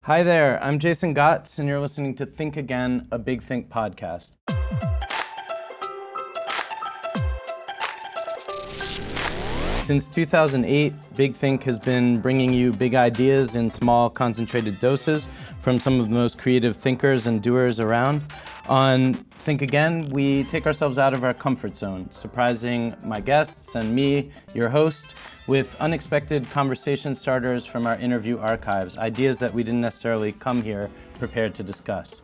Hi there, I'm Jason Gotts, and you're listening to Think Again, a Big Think podcast. Since 2008, Big Think has been bringing you big ideas in small, concentrated doses from some of the most creative thinkers and doers around. On Think Again, we take ourselves out of our comfort zone, surprising my guests and me, your host, with unexpected conversation starters from our interview archives, ideas that we didn't necessarily come here prepared to discuss.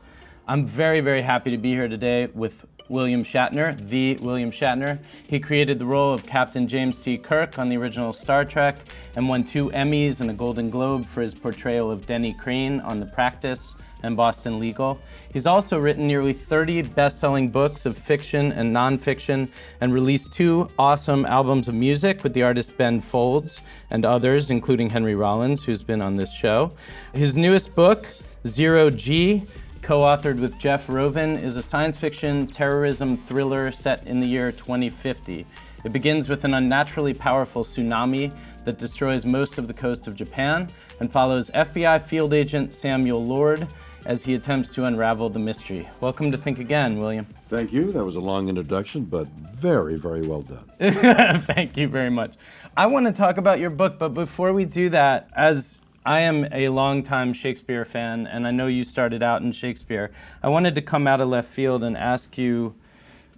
I'm very, very happy to be here today with William Shatner, the William Shatner. He created the role of Captain James T. Kirk on the original Star Trek and won 2 Emmys and a Golden Globe for his portrayal of Denny Crane on The Practice and Boston Legal. He's also written nearly 30 best-selling books of fiction and nonfiction and released 2 awesome albums of music with the artist Ben Folds and others, including Henry Rollins, who's been on this show. His newest book, ZeroG, co-authored with Jeff Rovin, is a science fiction terrorism thriller set in the year 2050. It begins with an unnaturally powerful tsunami that destroys most of the coast of Japan and follows FBI field agent Samuel Lord as he attempts to unravel the mystery. Welcome to Think Again, William. Thank you. That was a long introduction, but very, very well done. Thank you very much. I want to talk about your book, but before we do that, as I am a longtime Shakespeare fan, and I know you started out in Shakespeare, I wanted to come out of left field and ask you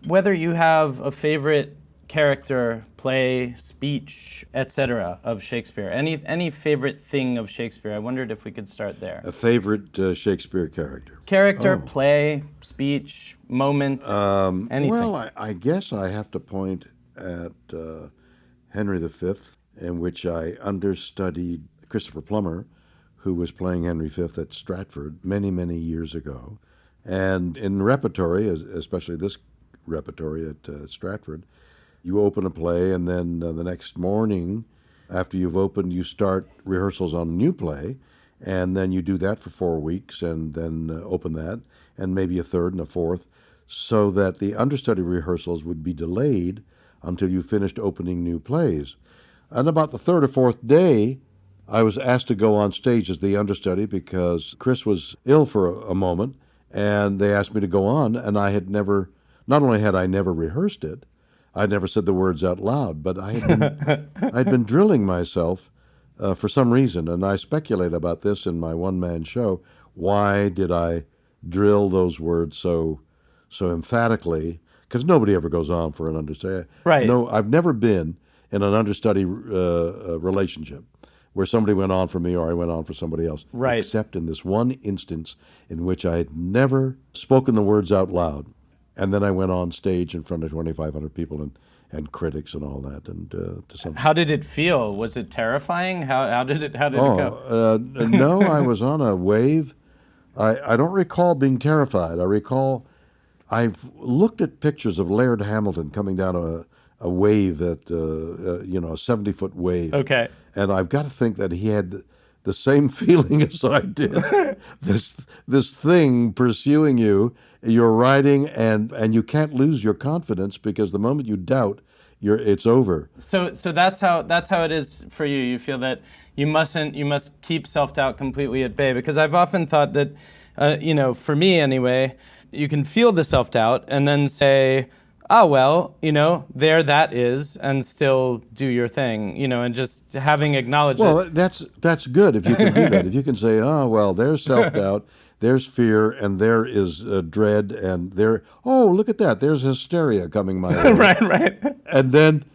whether you have a favorite character, play, speech, etc. of Shakespeare. Any favorite thing of Shakespeare? I wondered if we could start there. A favorite Shakespeare character? Character, play, speech, moment, anything. Well, I guess I have to point at Henry V, in which I understudied Christopher Plummer, who was playing Henry V at Stratford many, many years ago. And in repertory, especially this repertory at Stratford, you open a play, and then the next morning, after you've opened, you start rehearsals on a new play, and then you do that for 4 weeks, and then open that, and maybe a third and a fourth, so that the understudy rehearsals would be delayed until you finished opening new plays. And about the third or fourth day, I was asked to go on stage as the understudy because Chris was ill for a moment, and they asked me to go on, and I had never, not only had I never rehearsed it, I'd never said the words out loud, but I'd been drilling myself for some reason, and I speculate about this in my one-man show. Why did I drill those words so emphatically? Because nobody ever goes on for an understudy. Right. No, I've never been in an understudy relationship where somebody went on for me or I went on for somebody else. Right. Except in this one instance in which I had never spoken the words out loud. And then I went on stage in front of 2,500 people and critics and all that. And to some. How did it feel? Was it terrifying? How did it go? No, I was on a wave. I don't recall being terrified. I recall I've looked at pictures of Laird Hamilton coming down a wave a 70-foot wave. Okay. And I've got to think that he had the same feeling as I did. this thing pursuing you, you're riding, and you can't lose your confidence because the moment you doubt, it's over. So that's how it is for you. You feel that you must keep self-doubt completely at bay, because I've often thought that, for me anyway, you can feel the self-doubt and then say, oh, well, there that is, and still do your thing, and just having acknowledged it. Well, that's good if you can do that. If you can say, oh, well, there's self-doubt, there's fear, and there is dread, and look at that, there's hysteria coming my way. Right. And then,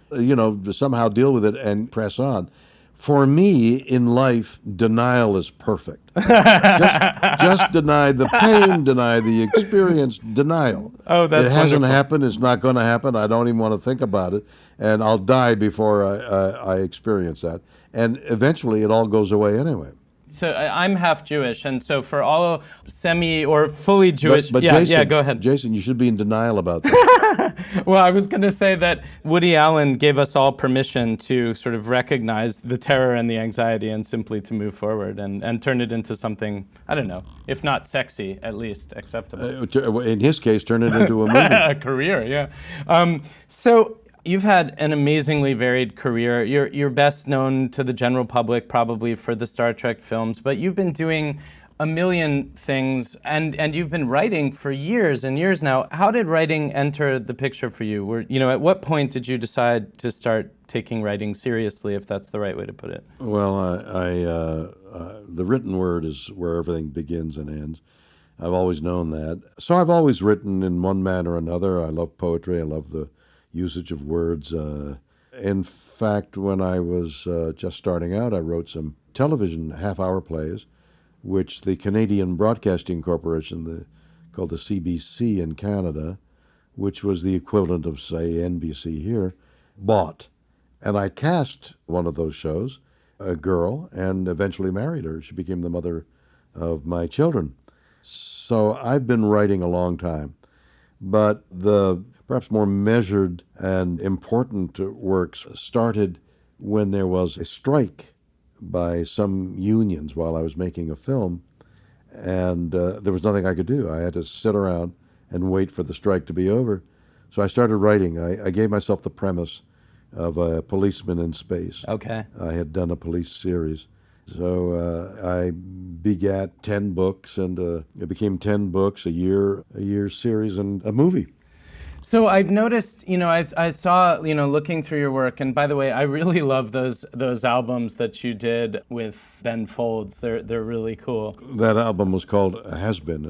somehow deal with it and press on. For me, in life, denial is perfect. just deny the pain, deny the experience, denial. Oh, that's It hasn't wonderful. happened, it's not going to happen, I don't even want to think about it, and I'll die before I experience that. And eventually it all goes away anyway. So I'm half Jewish, and so for all semi or fully Jewish, But Jason, go ahead. Jason, you should be in denial about that. Well, I was going to say that Woody Allen gave us all permission to sort of recognize the terror and the anxiety and simply to move forward and turn it into something, I don't know, if not sexy, at least acceptable. In his case, turn it into a movie. A career, yeah. So you've had an amazingly varied career. You're best known to the general public probably for the Star Trek films, but you've been doing a million things, and you've been writing for years and years now. How did writing enter the picture for you? At what point did you decide to start taking writing seriously, if that's the right way to put it? Well, the written word is where everything begins and ends. I've always known that. So I've always written in one manner or another. I love poetry. I love the usage of words. In fact, when I was just starting out, I wrote some television half-hour plays, which the Canadian Broadcasting Corporation, called the CBC in Canada, which was the equivalent of, say, NBC here, bought. And I cast one of those shows, a girl, and eventually married her. She became the mother of my children. So I've been writing a long time. But the perhaps more measured and important works started when there was a strike by some unions while I was making a film, and there was nothing I could do. I had to sit around and wait for the strike to be over. So I started writing. I gave myself the premise of a policeman in space. Okay. I had done a police series. So I begat 10 books, and it became 10 books, a year series, and a movie. So I've noticed, I saw, looking through your work, and by the way, I really love those albums that you did with Ben Folds. They're really cool. That album was called Has Been.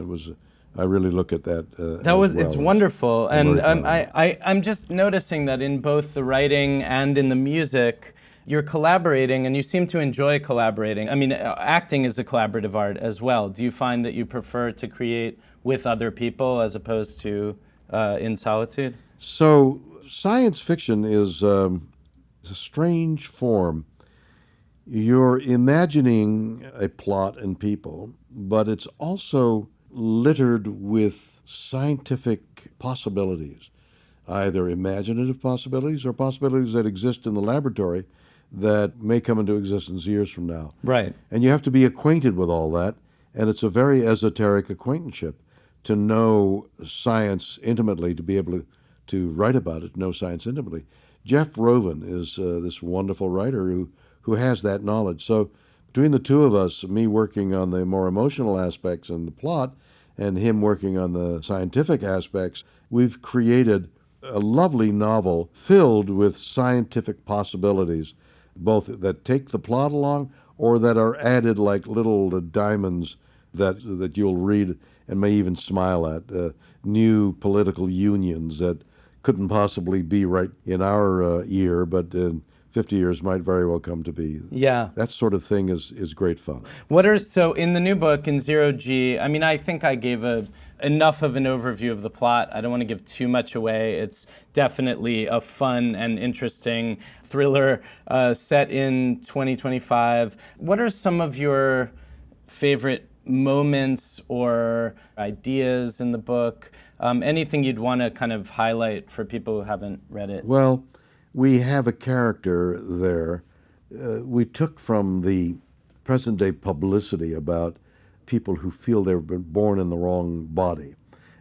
I really look at that. It's wonderful, and I'm just noticing that in both the writing and in the music, you're collaborating, and you seem to enjoy collaborating. I mean, acting is a collaborative art as well. Do you find that you prefer to create with other people as opposed to in solitude? So science fiction is a strange form. You're imagining a plot and people, but it's also littered with scientific possibilities, either imaginative possibilities or possibilities that exist in the laboratory that may come into existence years from now. Right. And you have to be acquainted with all that, and it's a very esoteric acquaintanceship to know science intimately, to be able to write about it, know science intimately. Jeff Roven is this wonderful writer who has that knowledge. So between the two of us, me working on the more emotional aspects and the plot, and him working on the scientific aspects, we've created a lovely novel filled with scientific possibilities, both that take the plot along or that are added like little diamonds that you'll read and may even smile at. New political unions that couldn't possibly be right in our year, but in 50 years might very well come to be. Yeah. That sort of thing is great fun. So in the new book, in ZeroG, I mean, I think I gave enough of an overview of the plot. I don't want to give too much away. It's definitely a fun and interesting thriller set in 2025. What are some of your favorite moments or ideas in the book? Anything you'd want to kind of highlight for people who haven't read it? Well, we have a character there we took from the present-day publicity about people who feel they've been born in the wrong body.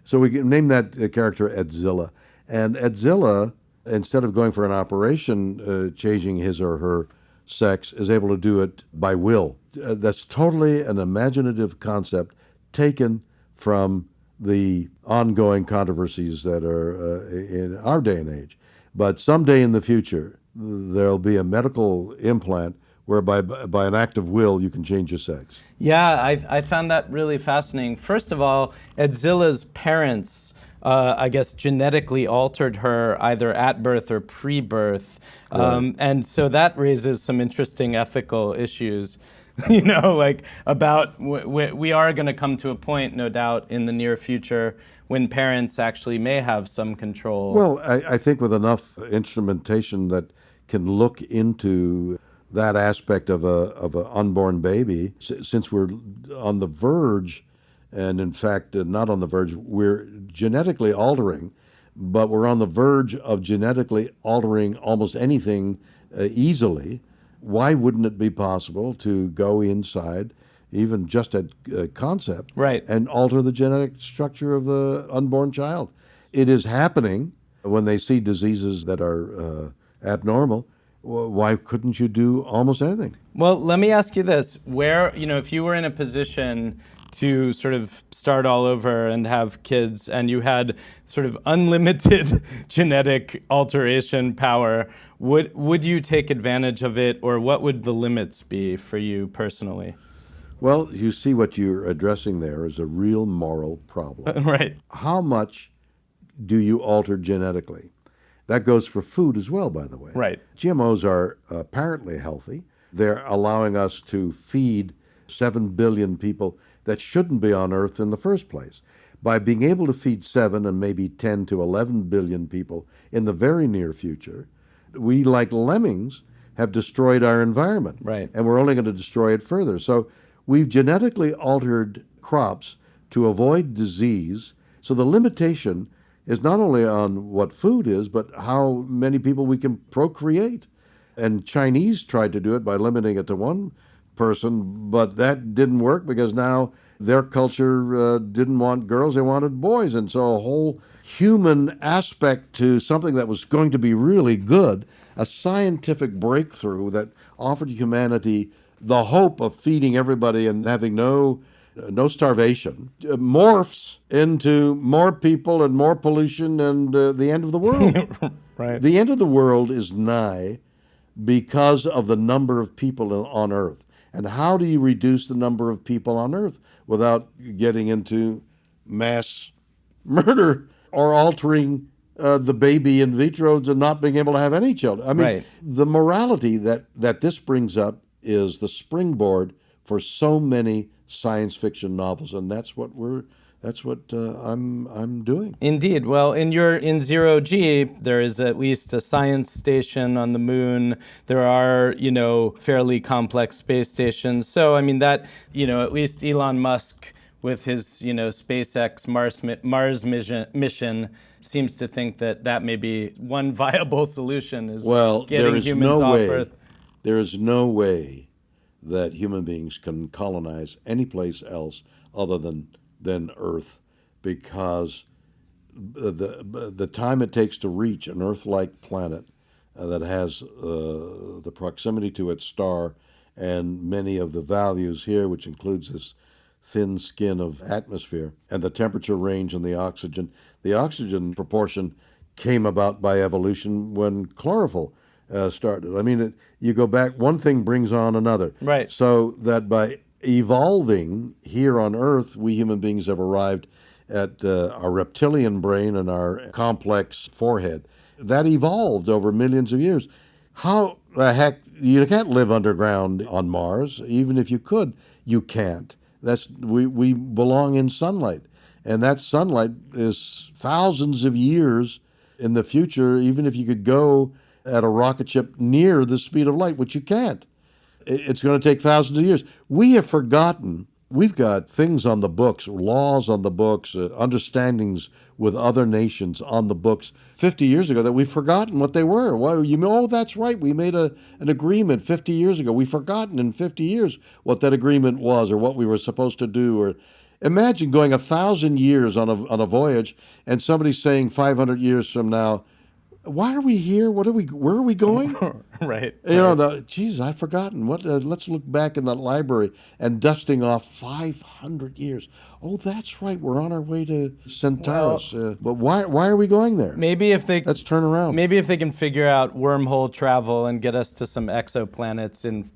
So we named that character Edzilla. And Edzilla, instead of going for an operation changing his or her sex, is able to do it by will. That's totally an imaginative concept taken from the ongoing controversies that are in our day and age. But someday in the future, there'll be a medical implant whereby by an act of will you can change your sex. Yeah, I found that really fascinating. First of all, Edzilla's parents, I guess, genetically altered her either at birth or pre-birth. Right. And so that raises some interesting ethical issues, like about we are going to come to a point, no doubt, in the near future when parents actually may have some control. Well, I think with enough instrumentation that can look into that aspect of an unborn baby, since we're on the verge, and in fact not on the verge, we're genetically altering, but we're on the verge of genetically altering almost anything easily. Why wouldn't it be possible to go inside, even just at concept, right, and alter the genetic structure of the unborn child? It is happening when they see diseases that are abnormal. Why couldn't you do almost anything? Well, let me ask you this. Where, if you were in a position to sort of start all over and have kids, and you had sort of unlimited genetic alteration power, would you take advantage of it, or what would the limits be for you personally? Well, you see what you're addressing there is a real moral problem. Right. How much do you alter genetically? That goes for food as well, by the way. Right. GMOs are apparently healthy. They're allowing us to feed 7 billion people that shouldn't be on Earth in the first place. By being able to feed 7 and maybe 10 to 11 billion people in the very near future, we, like lemmings, have destroyed our environment. Right. And we're only going to destroy it further. So we've genetically altered crops to avoid disease. So the limitation is not only on what food is, but how many people we can procreate. And Chinese tried to do it by limiting it to one person, but that didn't work because now their culture didn't want girls, they wanted boys. And so a whole human aspect to something that was going to be really good, a scientific breakthrough that offered humanity the hope of feeding everybody and having no starvation, morphs into more people and more pollution and the end of the world. Right. The end of the world is nigh because of the number of people on Earth. And how do you reduce the number of people on Earth without getting into mass murder or altering the baby in vitro to not being able to have any children? I mean, Right. The morality that this brings up is the springboard for so many science fiction novels, and that's what I'm doing. Indeed. Well, in ZeroG, there is at least a science station on the moon. There are, fairly complex space stations. So, I mean, that, at least Elon Musk with his, SpaceX Mars mission seems to think that may be one viable solution is getting humans off Earth. There is no way that human beings can colonize any place else other than Earth, because the time it takes to reach an Earth-like planet that has the proximity to its star and many of the values here, which includes this thin skin of atmosphere and the temperature range and the oxygen proportion came about by evolution when chlorophyll started. I mean, you go back, one thing brings on another. Right. So that by evolving here on Earth, we human beings have arrived at our reptilian brain and our complex forehead. That evolved over millions of years. How the heck, you can't live underground on Mars. Even if you could, you can't. We belong in sunlight. And that sunlight is thousands of years in the future, even if you could go at a rocket ship near the speed of light, which you can't. It's going to take thousands of years. We have forgotten. We've got things on the books, laws on the books, understandings with other nations on the books 50 years ago that we've forgotten what they were. Well, that's right. We made an agreement 50 years ago. We've forgotten in 50 years what that agreement was or what we were supposed to do. Or imagine going 1,000 years on a voyage and somebody saying 500 years from now, why are we here? Where are we going? Right. Geez, I've forgotten. Let's look back in that library and dusting off 500 years. Oh, that's right. We're on our way to Centaurus. But why are we going there? Let's turn around. Maybe if they can figure out wormhole travel and get us to some exoplanets in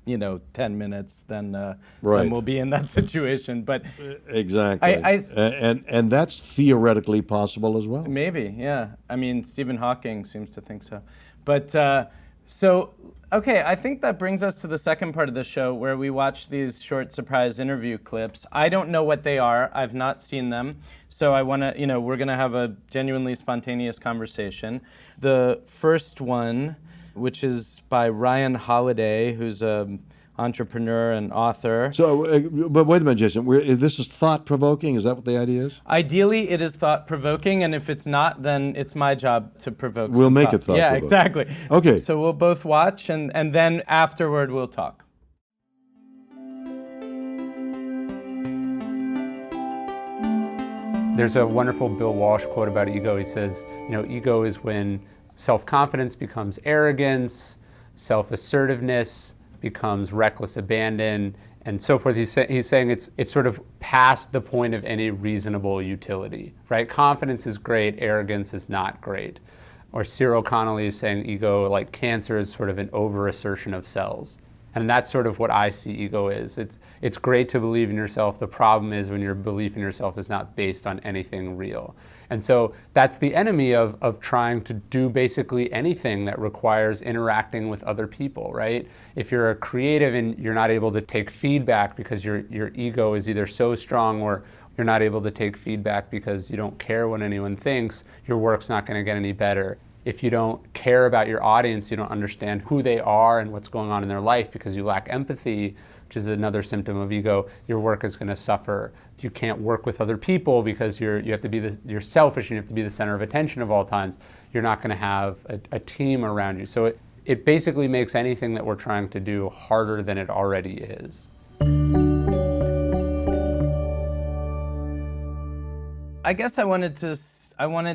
10 minutes, then we'll be in that situation. But exactly. And that's theoretically possible as well. Maybe, yeah. I mean, Stephen Hawking seems to think so. But okay, I think that brings us to the second part of the show where we watch these short surprise interview clips. I don't know what they are. I've not seen them. So I want to, we're going to have a genuinely spontaneous conversation. The first one, which is by Ryan Holliday, who's an entrepreneur and author. So, but wait a minute, Jason. This is thought-provoking? Is that what the idea is? Ideally, it is thought-provoking, and if it's not, then it's my job to provoke. We'll make it thought-provoking. Yeah, exactly. Okay. So we'll both watch, and then afterward we'll talk. There's a wonderful Bill Walsh quote about ego. He says, ego is when self-confidence becomes arrogance, self-assertiveness becomes reckless abandon, and so forth. He's saying it's sort of past the point of any reasonable utility, right? Confidence is great, arrogance is not great. Or Cyril Connolly is saying ego, like cancer, is sort of an over-assertion of cells. And that's sort of what I see ego is. It's great to believe in yourself. The problem is when your belief in yourself is not based on anything real. And so that's the enemy of trying to do basically anything that requires interacting with other people, right? If you're a creative and you're not able to take feedback because your ego is either so strong, or you're not able to take feedback because you don't care what anyone thinks, your work's not going to get any better. If you don't care about your audience, you don't understand who they are and what's going on in their life because you lack empathy, which is another symptom of ego, your work is going to suffer. If you can't work with other people because you're selfish and you have to be the center of attention of all times, you're not going to have a team around you. So it basically makes anything that we're trying to do harder than it already is. I guess I wanted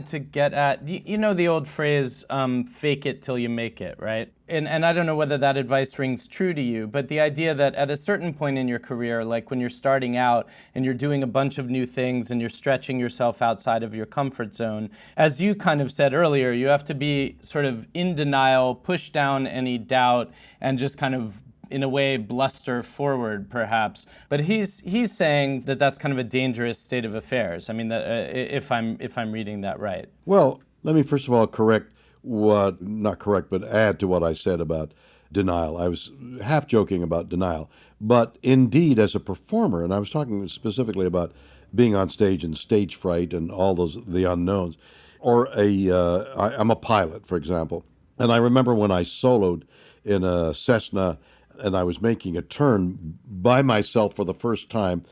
to get at, you know the old phrase, fake it till you make it, right? And I don't know whether that advice rings true to you, but the idea that at a certain point in your career, like when you're starting out and you're doing a bunch of new things and you're stretching yourself outside of your comfort zone, as you kind of said earlier, you have to be sort of in denial, push down any doubt, and just kind of in a way, bluster forward, perhaps. But he's saying that that's kind of a dangerous state of affairs. I mean, that, if I'm reading that right. Well, let me first of all add to what I said about denial. I was half joking about denial, but indeed, as a performer, and I was talking specifically about being on stage and stage fright and all the unknowns, or I'm a pilot, for example, and I remember when I soloed in a Cessna and I was making a turn by myself for the first time,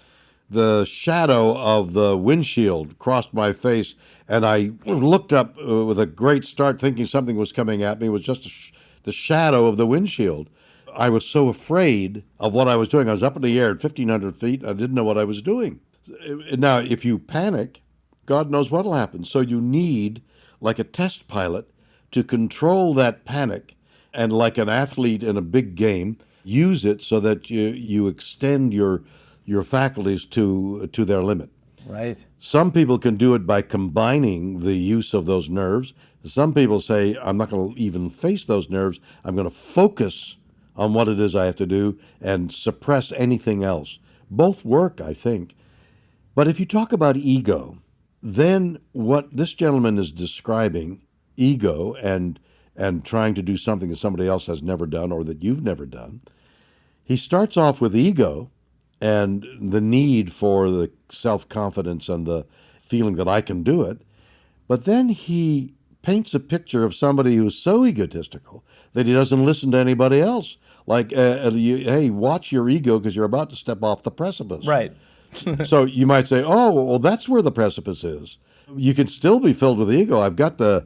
the shadow of the windshield crossed my face, and I looked up with a great start thinking something was coming at me. It was just the shadow of the windshield. I was so afraid of what I was doing. I was up in the air at 1,500 feet. I didn't know what I was doing. Now, if you panic, God knows what will happen. So you need, like a test pilot, to control that panic, and like an athlete in a big game, use it so that you extend your faculties to their limit. Right. Some people can do it by combining the use of those nerves. Some people say, I'm not going to even face those nerves. I'm going to focus on what it is I have to do and suppress anything else. Both work, I think. But if you talk about ego, then what this gentleman is describing, ego and trying to do something that somebody else has never done or that you've never done, he starts off with ego and the need for the self-confidence and the feeling that I can do it. But then he paints a picture of somebody who's so egotistical that he doesn't listen to anybody else. Like, hey, watch your ego because you're about to step off the precipice. Right. So you might say, oh, well, that's where the precipice is. You can still be filled with ego. I've got the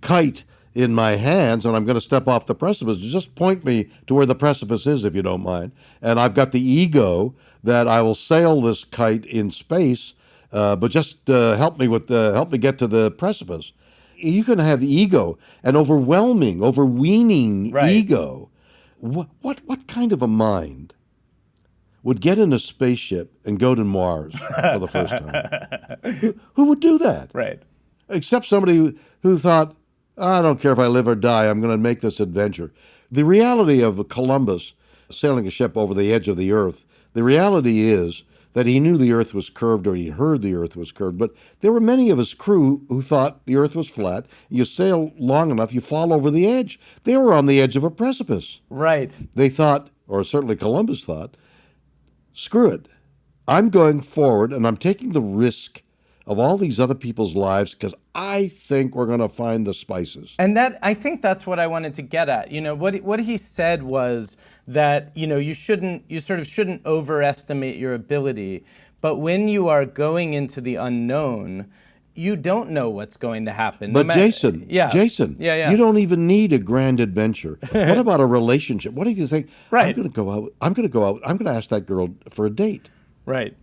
kite in my hands, and I'm going to step off the precipice. Just point me to where the precipice is, if you don't mind. And I've got the ego that I will sail this kite in space, but just help me get to the precipice. You can have ego, an overweening right. ego. What kind of a mind would get in a spaceship and go to Mars for the first time? Who would do that? Right. Except somebody who thought, I don't care if I live or die, I'm going to make this adventure. The reality of Columbus sailing a ship over the edge of the earth, the reality is that he knew the earth was curved, or he heard the earth was curved, but there were many of his crew who thought the earth was flat. You sail long enough, you fall over the edge. They were on the edge of a precipice. Right. They thought, or certainly Columbus thought, screw it. I'm going forward, and I'm taking the risk of all these other people's lives because I think we're going to find the spices. And I think that's what I wanted to get at. You know, what he said was that, you know, you sort of shouldn't overestimate your ability, but when you are going into the unknown, you don't know what's going to happen. But Jason, Yeah. You don't even need a grand adventure. What about a relationship? What if you think, right. I'm going to go out, I'm going to ask that girl for a date. Right.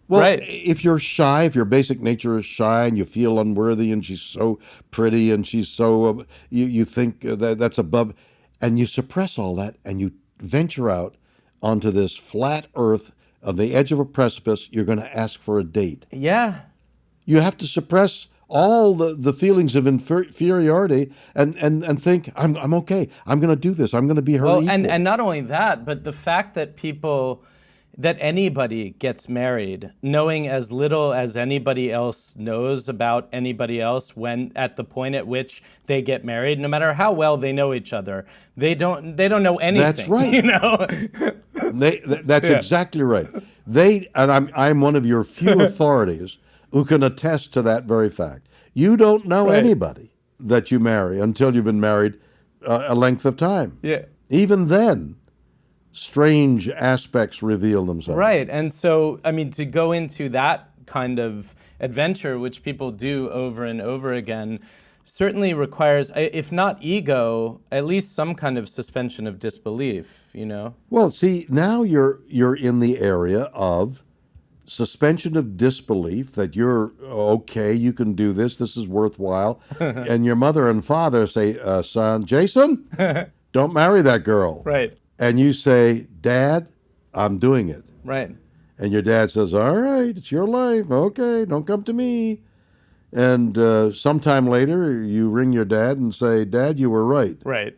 Well, right. If you're shy, if your basic nature is shy and you feel unworthy and she's so pretty and she's so, you think that's above, and you suppress all that and you venture out onto this flat earth on the edge of a precipice, you're going to ask for a date. Yeah. You have to suppress all the feelings of inferiority and think, I'm okay. I'm going to do this. I'm going to be her equal. And not only that, but the fact that anybody gets married, knowing as little as anybody else knows about anybody else when at the point at which they get married, no matter how well they know each other, they don't know anything. That's right. You know? That's exactly right. I'm one of your few authorities who can attest to that very fact. You don't know anybody that you marry until you've been married a length of time. Yeah. Even then, strange aspects reveal themselves. Right. And so, I mean, to go into that kind of adventure, which people do over and over again, certainly requires, if not ego, at least some kind of suspension of disbelief, you know? Well, see, now you're in the area of suspension of disbelief that you're okay, you can do this is worthwhile. And your mother and father say, son, Jason, don't marry that girl. Right. And you say, Dad, I'm doing it. Right. And your dad says, all right, it's your life. Okay, don't come to me. And sometime later, you ring your dad and say, Dad, you were right. Right.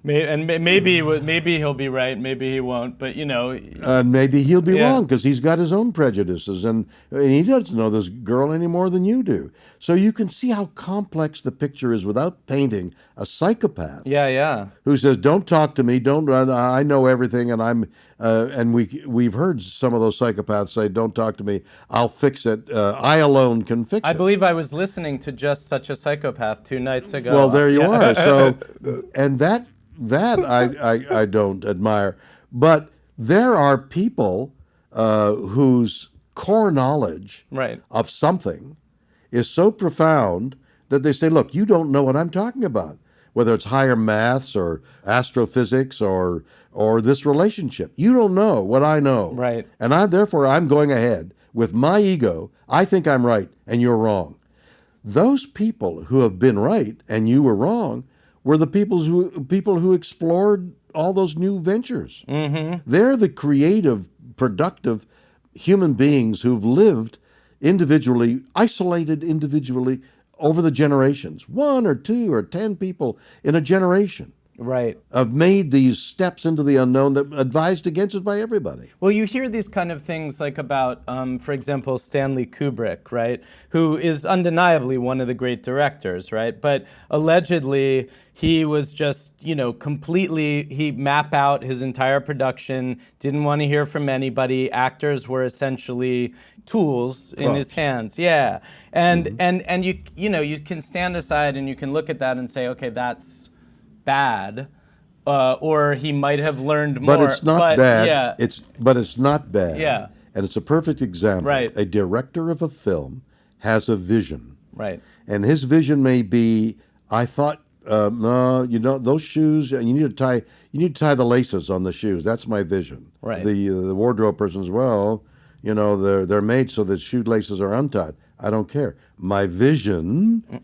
And maybe he'll be right, maybe he won't, but you know. And maybe he'll be wrong because he's got his own prejudices and he doesn't know this girl any more than you do. So you can see how complex the picture is without painting a psychopath. Yeah. Who says, "Don't talk to me. Don't run. I know everything." And we've heard some of those psychopaths say, "Don't talk to me. I'll fix it. I alone can fix it." I believe I was listening to Just Such a Psychopath 2 nights ago. Well, there you are. So, and that I don't admire. But there are people whose core knowledge of something is so profound that they say, look, you don't know what I'm talking about, whether it's higher maths or astrophysics or this relationship. You don't know what I know. Right. And therefore I'm going ahead with my ego. I think I'm right and you're wrong. Those people who have been right and you were wrong were the people who explored all those new ventures. Mm-hmm. They're the creative, productive human beings who've lived individually, isolated individually over the generations. 1 or 2 or 10 people in a generation. Right. Have made these steps into the unknown that advised against it by everybody. Well, you hear these kind of things like about, for example, Stanley Kubrick, right, who is undeniably one of the great directors, right? But allegedly, he was just, he mapped out his entire production, didn't want to hear from anybody. Actors were essentially tools in his hands. Yeah. And you can stand aside and you can look at that and say, okay, that's bad, or he might have learned more. But it's not bad. Yeah. It's not bad. Yeah. And it's a perfect example. Right. A director of a film has a vision. Right. And his vision may be, I thought, no, those shoes, you need to tie the laces on the shoes. That's my vision. Right. The wardrobe person as well, they're made so that shoelaces are untied. I don't care. My vision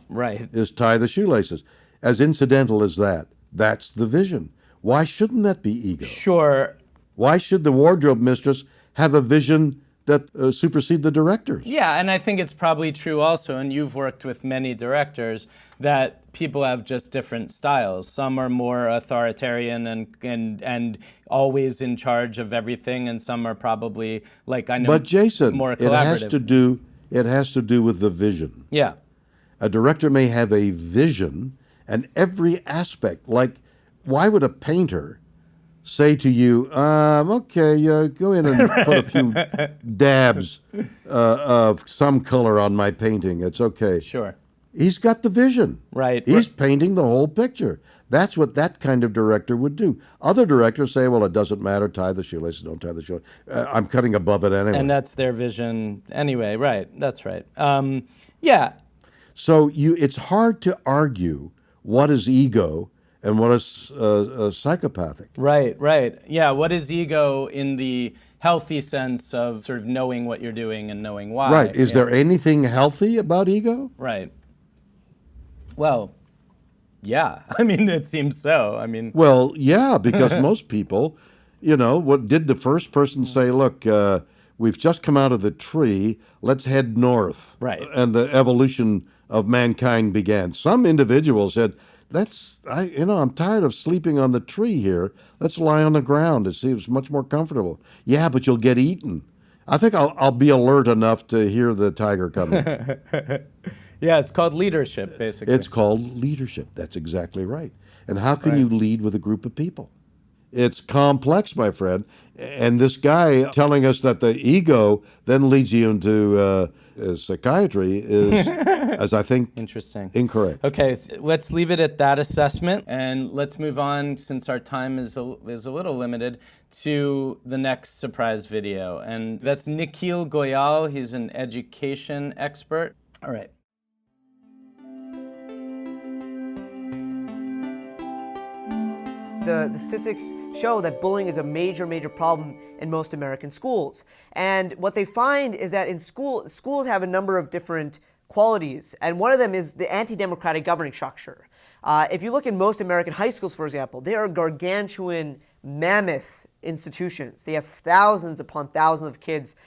is tie the shoelaces. As incidental as that, that's the vision. Why shouldn't that be ego? Sure. Why should the wardrobe mistress have a vision that supersede the director's? Yeah, and I think it's probably true also, and you've worked with many directors, that people have just different styles. Some are more authoritarian and always in charge of everything, and some are probably, But Jason, more collaborative. It has to do with the vision. Yeah. A director may have a vision, and every aspect, why would a painter say to you, okay, go in and put a few dabs of some color on my painting. It's okay. Sure. He's got the vision. Right. He's painting the whole picture. That's what that kind of director would do. Other directors say, well, it doesn't matter, tie the shoelaces, don't tie the shoelaces. I'm cutting above it anyway. And that's their vision anyway. Right. That's right. Yeah. So it's hard to argue what is ego and what is psychopathic. Right. Yeah, what is ego in the healthy sense of sort of knowing what you're doing and knowing why? Right. Is there anything healthy about ego? Right. Well, yeah. I mean, it seems so. Well, yeah, because most people You know, what did the first person say? Look, we've just come out of the tree. Let's head north. Right. And the evolution of mankind began. Some individuals said, I'm tired of sleeping on the tree here. Let's lie on the ground. It seems much more comfortable. Yeah, but you'll get eaten. I think I'll be alert enough to hear the tiger coming. Yeah, it's called leadership, basically. It's called leadership. That's exactly right. And how can you lead with a group of people? It's complex, my friend. And this guy telling us that the ego then leads you into psychiatry is, as I think, Interesting. Incorrect. Okay, so let's leave it at that assessment, and let's move on, since our time is a little limited, to the next surprise video. And that's Nikhil Goyal. He's an education expert. All right. The statistics show that bullying is a major problem in most American schools. And what they find is that in schools have a number of different qualities, and one of them is the anti-democratic governing structure. If you look in most American high schools, for example, they are gargantuan, mammoth institutions. They have thousands upon thousands of kids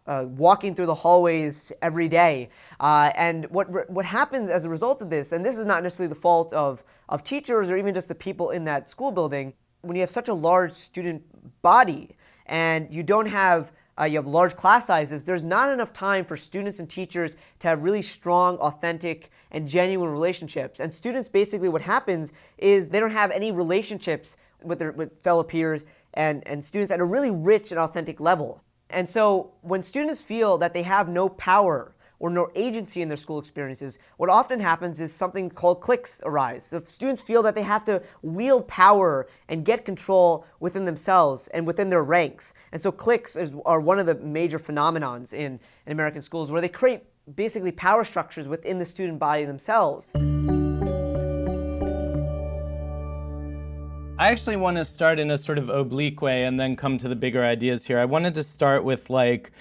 walking through the hallways every day. And what happens as a result of this, and this is not necessarily the fault of teachers or even just the people in that school building, when you have such a large student body and you don't have you have large class sizes, there's not enough time for students and teachers to have really strong, authentic, and genuine relationships. And students, basically what happens is they don't have any relationships with fellow peers and students at a really rich and authentic level. And so when students feel that they have no power or no agency in their school experiences, what often happens is something called cliques arise. So if students feel that they have to wield power and get control within themselves and within their ranks. And so cliques are one of the major phenomenons in American schools, where they create basically power structures within the student body themselves. I actually want to start in a sort of oblique way and then come to the bigger ideas here. I wanted to start with, like,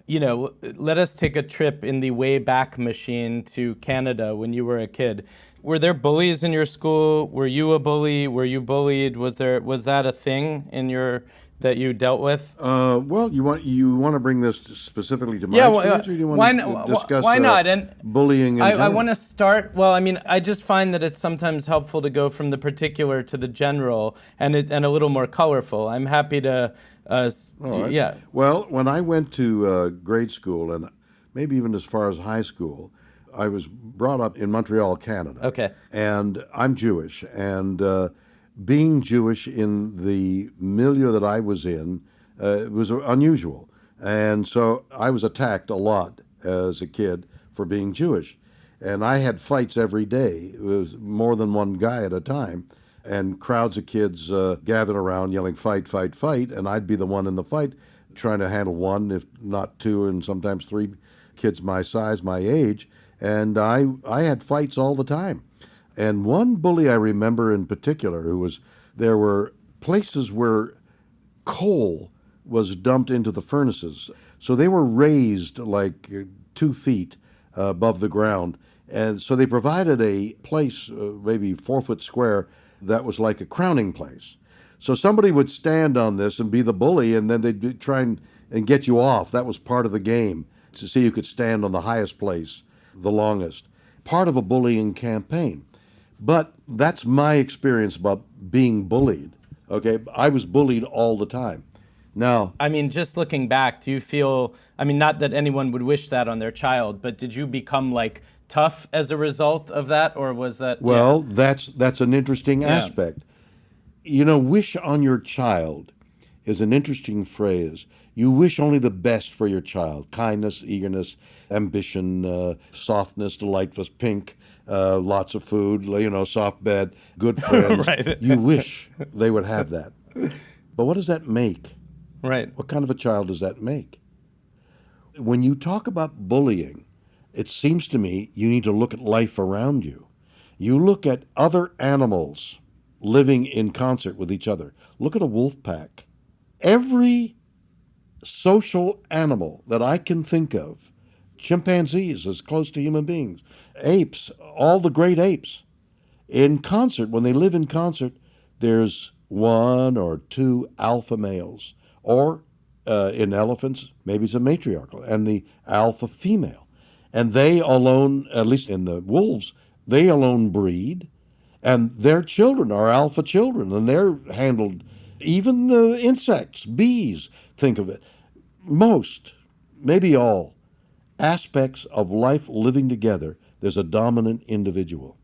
let us take a trip in the Wayback Machine to Canada when you were a kid. Were there bullies in your school? Were you a bully? Were you bullied? Was that a thing that you dealt with? Well, you want to bring this specifically to my experience, or do you want to discuss why not? And bullying in I general? want to start. Well, I mean, I just find that it's sometimes helpful to go from the particular to the general, and a little more colorful. I'm happy to. Right. Yeah. Well, when I went to grade school, and maybe even as far as high school, I was brought up in Montreal, Canada. Okay. And I'm Jewish, and being Jewish in the milieu that I was in was unusual. And so I was attacked a lot as a kid for being Jewish. And I had fights every day. It was more than one guy at a time. And crowds of kids gathered around yelling, "Fight, fight, fight." And I'd be the one in the fight trying to handle one, if not two, and sometimes three kids my size, my age. And I had fights all the time. And one bully I remember in particular, there were places where coal was dumped into the furnaces. So they were raised like 2 feet above the ground. And so they provided a place, maybe 4 foot square, that was like a crowning place. So somebody would stand on this and be the bully, and then they'd try and get you off. That was part of the game, to see who could stand on the highest place the longest. Part of a bullying campaign. But that's my experience about being bullied. Okay, I was bullied all the time. Now, I mean, just looking back, do you feel, I mean, not that anyone would wish that on their child, but did you become, like, tough as a result of that, or was that? Well, that's an interesting aspect. Wish on your child is an interesting phrase. You wish only the best for your child: kindness, eagerness, ambition, softness, delightful, pink, lots of food, soft bed, good friends. Right. You wish they would have that. But what does that make? Right. What kind of a child does that make? When you talk about bullying, it seems to me you need to look at life around you. You look at other animals living in concert with each other. Look at a wolf pack. Every social animal that I can think of, chimpanzees as close to human beings, apes, all the great apes, in concert, when they live in concert, there's one or two alpha males, or in elephants, maybe it's a matriarchal, and the alpha female. And they alone, at least in the wolves, they alone breed, and their children are alpha children, and they're handled, even the insects, bees, think of it. Most, maybe all, aspects of life living together, there's a dominant individual.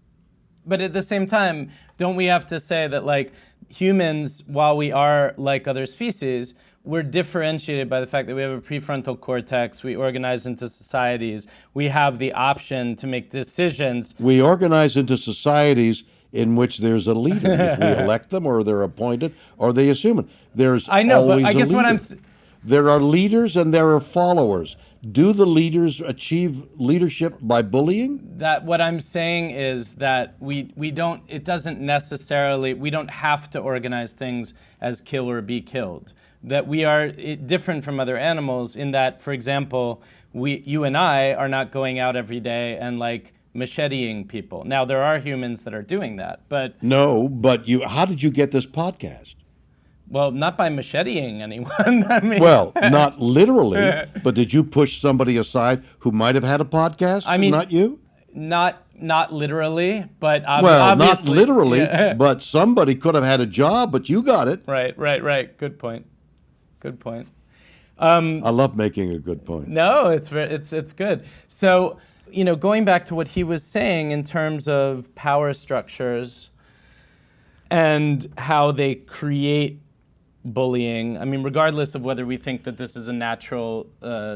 But at the same time, don't we have to say that, like, humans, while we are like other species, we're differentiated by the fact that we have a prefrontal cortex, we organize into societies, we have the option to make decisions. We organize into societies in which there's a leader. If we elect them, or they're appointed, or they assume it. There's I know, but always I guess a what leader. I'm... There are leaders and there are followers. Do the leaders achieve leadership by bullying? That what I'm saying is that we don't, it doesn't necessarily, we don't have to organize things as kill or be killed. That we are different from other animals in that, for example, you and I are not going out every day and like macheteing people. Now there are humans that are doing that, but No, but how did you get this podcast? well, not by macheteing anyone. I mean, Well, not literally, but did you push somebody aside who might have had a podcast? I mean, not you? not literally, but Well, obviously. not literally, Yeah. but somebody could have had a job, but you got it. Right. Good point. I love making a good point. No, it's good. So, going back to what he was saying in terms of power structures and how they create bullying. I mean, regardless of whether we think that this is a natural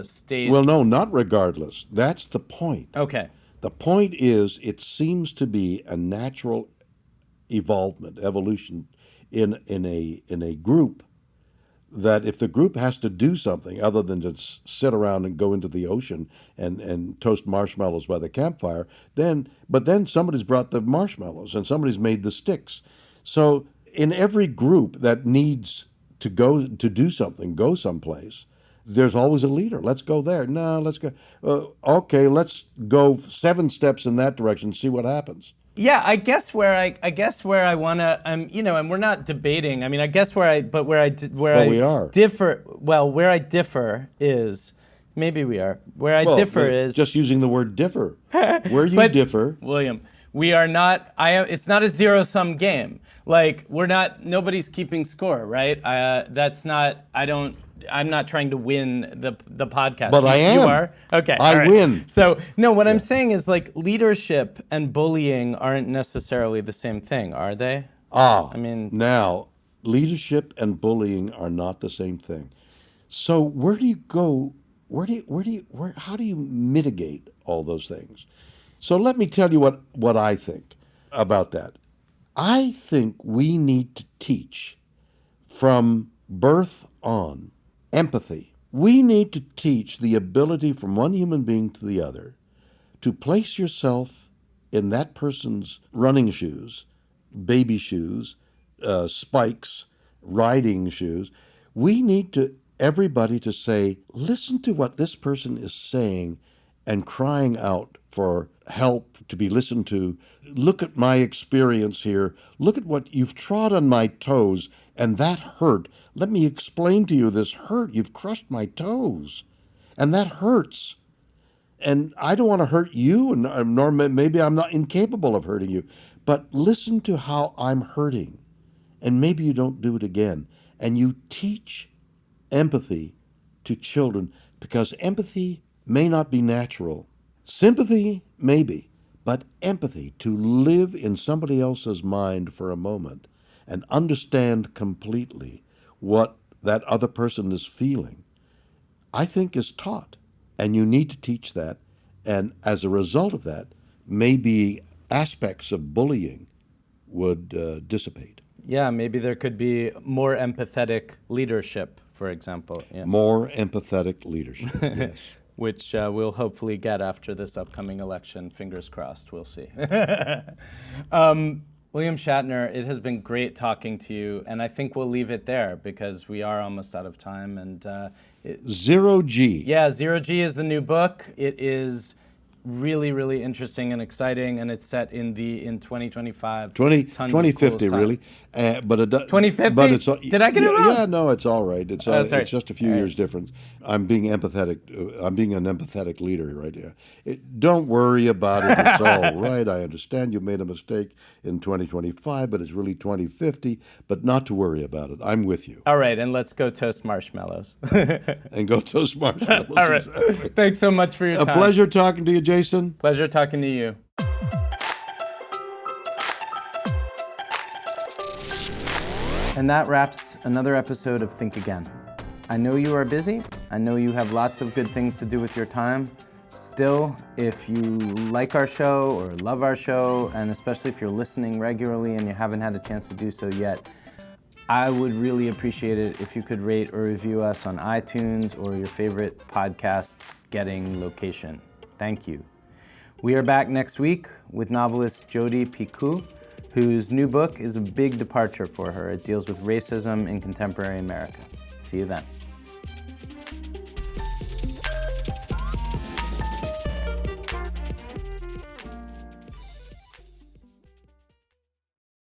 state. Well, no, not regardless. That's the point. Okay. The point is, it seems to be a natural evolution in a group, that if the group has to do something other than just sit around and go into the ocean and toast marshmallows by the campfire, but then somebody's brought the marshmallows and somebody's made the sticks. So in every group that needs to go to do something, go someplace, there's always a leader. Let's go there. No, let's go. Okay, let's go 7 steps in that direction, see what happens. Yeah, I guess where I want to, and we're not debating. I mean, I guess where I we are. differ. Well, where I differ is, maybe we are. Where I differ is just using the word differ. Where you differ, William, we are not. It's not a zero-sum game. Like we're not. Nobody's keeping score, right? That's not. I'm not trying to win the podcast. But I am. You are? Okay. I all right. win. So, no, what I'm saying is like leadership and bullying aren't necessarily the same thing, are they? I mean, now leadership and bullying are not the same thing. So where do you go? How do you mitigate all those things? So let me tell you what I think about that. I think we need to teach from birth on empathy. We need to teach the ability from one human being to the other to place yourself in that person's running shoes, baby shoes, spikes, riding shoes. We need everybody to say, listen to what this person is saying and crying out for help, to be listened to. Look at my experience here. Look at what you've trod on my toes, and that hurt. Let me explain to you this hurt. You've crushed my toes, and that hurts. And I don't want to hurt you, nor maybe I'm not incapable of hurting you, but listen to how I'm hurting, and maybe you don't do it again. And you teach empathy to children, because empathy may not be natural. Sympathy, maybe, but empathy, to live in somebody else's mind for a moment and understand completely what that other person is feeling, I think is taught. And you need to teach that. And as a result of that, maybe aspects of bullying would dissipate. Yeah, maybe there could be more empathetic leadership, for example. Yeah. More empathetic leadership, yes. Which we'll hopefully get after this upcoming election. Fingers crossed, we'll see. William Shatner, it has been great talking to you, and I think we'll leave it there because we are almost out of time. And ZeroG. Yeah, ZeroG is the new book. It is really, really interesting and exciting, and it's set in 2025. 2050, really. But it 2050? But it's, Did I get it wrong? Yeah, no, it's all right. It's sorry. it's just a few years difference. I'm being empathetic. I'm being an empathetic leader right here. Don't worry about it. It's all right. I understand you made a mistake in 2025, but it's really 2050. But not to worry about it. I'm with you. All right, and let's go toast marshmallows. And go toast marshmallows. All right. Exactly. Thanks so much for your time. A pleasure talking to you, Jason. Pleasure talking to you. And that wraps another episode of Think Again. I know you are busy. I know you have lots of good things to do with your time. Still, if you like our show or love our show, and especially if you're listening regularly and you haven't had a chance to do so yet, I would really appreciate it if you could rate or review us on iTunes or your favorite podcast getting location. Thank you. We are back next week with novelist Jodi Picoult, whose new book is a big departure for her. It deals with racism in contemporary America. See you then.